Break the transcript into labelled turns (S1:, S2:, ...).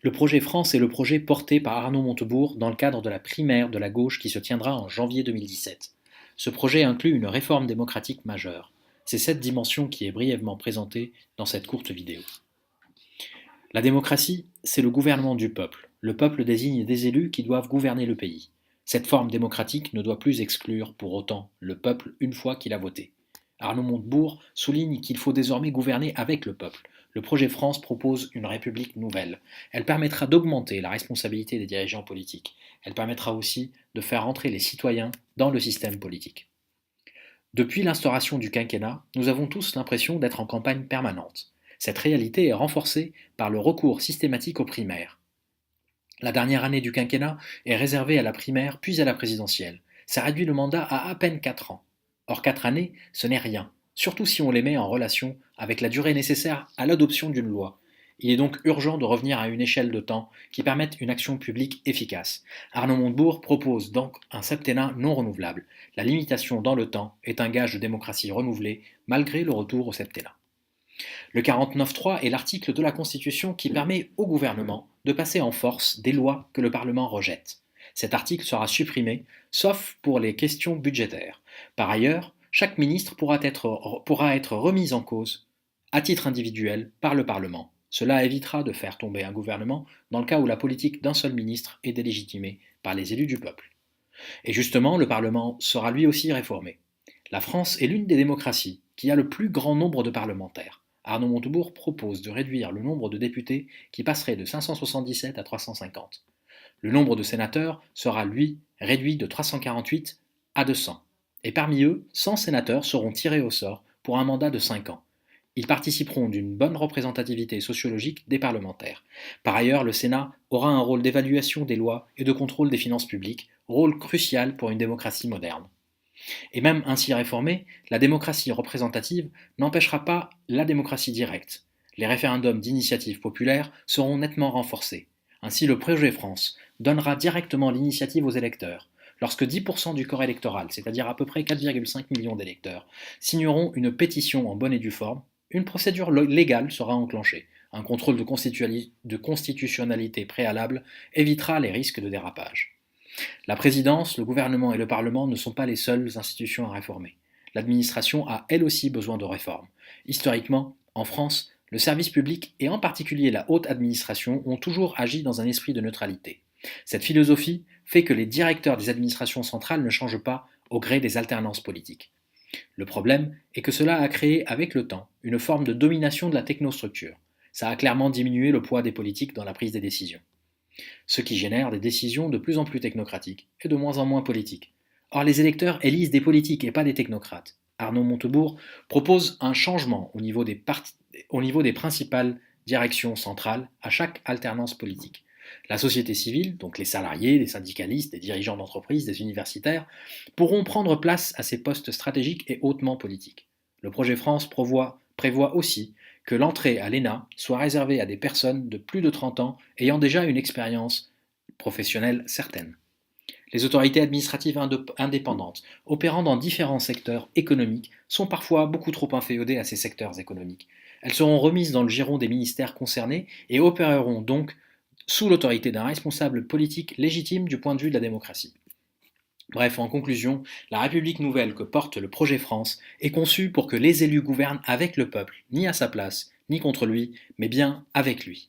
S1: Le projet France est le projet porté par Arnaud Montebourg dans le cadre de la primaire de la gauche qui se tiendra en janvier 2017. Ce projet inclut une réforme démocratique majeure. C'est cette dimension qui est brièvement présentée dans cette courte vidéo. La démocratie, c'est le gouvernement du peuple. Le peuple désigne des élus qui doivent gouverner le pays. Cette forme démocratique ne doit plus exclure pour autant le peuple une fois qu'il a voté. Arnaud Montebourg souligne qu'il faut désormais gouverner avec le peuple. Le projet France propose une république nouvelle. Elle permettra d'augmenter la responsabilité des dirigeants politiques. Elle permettra aussi de faire entrer les citoyens dans le système politique. Depuis l'instauration du quinquennat, nous avons tous l'impression d'être en campagne permanente. Cette réalité est renforcée par le recours systématique aux primaires. La dernière année du quinquennat est réservée à la primaire puis à la présidentielle. Ça réduit le mandat à peine 4 ans. Or 4 années, ce n'est rien, surtout si on les met en relation avec la durée nécessaire à l'adoption d'une loi. Il est donc urgent de revenir à une échelle de temps qui permette une action publique efficace. Arnaud Montebourg propose donc un septennat non renouvelable. La limitation dans le temps est un gage de démocratie renouvelée malgré le retour au septennat. Le 49.3 est l'article de la Constitution qui permet au gouvernement de passer en force des lois que le Parlement rejette. Cet article sera supprimé, sauf pour les questions budgétaires. Par ailleurs, chaque ministre pourra être remis en cause, à titre individuel, par le Parlement. Cela évitera de faire tomber un gouvernement dans le cas où la politique d'un seul ministre est délégitimée par les élus du peuple. Et justement, le Parlement sera lui aussi réformé. La France est l'une des démocraties qui a le plus grand nombre de parlementaires. Arnaud Montebourg propose de réduire le nombre de députés qui passerait de 577 à 350. Le nombre de sénateurs sera, lui, réduit de 348 à 200. Et parmi eux, 100 sénateurs seront tirés au sort pour un mandat de 5 ans. Ils participeront d'une bonne représentativité sociologique des parlementaires. Par ailleurs, le Sénat aura un rôle d'évaluation des lois et de contrôle des finances publiques, rôle crucial pour une démocratie moderne. Et même ainsi réformée, la démocratie représentative n'empêchera pas la démocratie directe. Les référendums d'initiative populaire seront nettement renforcés. Ainsi, le projet France donnera directement l'initiative aux électeurs. Lorsque 10% du corps électoral, c'est-à-dire à peu près 4,5 millions d'électeurs, signeront une pétition en bonne et due forme, une procédure légale sera enclenchée. Un contrôle de constitutionnalité préalable évitera les risques de dérapage. La présidence, le gouvernement et le Parlement ne sont pas les seules institutions à réformer. L'administration a elle aussi besoin de réformes. Historiquement, en France, le service public et en particulier la haute administration ont toujours agi dans un esprit de neutralité. Cette philosophie fait que les directeurs des administrations centrales ne changent pas au gré des alternances politiques. Le problème est que cela a créé avec le temps une forme de domination de la technostructure. Ça a clairement diminué le poids des politiques dans la prise des décisions, ce qui génère des décisions de plus en plus technocratiques et de moins en moins politiques. Or, les électeurs élisent des politiques et pas des technocrates. Arnaud Montebourg propose un changement au niveau des principales directions centrales à chaque alternance politique. La société civile, donc les salariés, les syndicalistes, les dirigeants d'entreprises, des universitaires, pourront prendre place à ces postes stratégiques et hautement politiques. Le projet France prévoit aussi que l'entrée à l'ENA soit réservée à des personnes de plus de 30 ans ayant déjà une expérience professionnelle certaine. Les autorités administratives indépendantes, opérant dans différents secteurs économiques, sont parfois beaucoup trop inféodées à ces secteurs économiques. Elles seront remises dans le giron des ministères concernés et opéreront donc sous l'autorité d'un responsable politique légitime du point de vue de la démocratie. Bref, en conclusion, la République nouvelle que porte le projet France est conçue pour que les élus gouvernent avec le peuple, ni à sa place, ni contre lui, mais bien avec lui.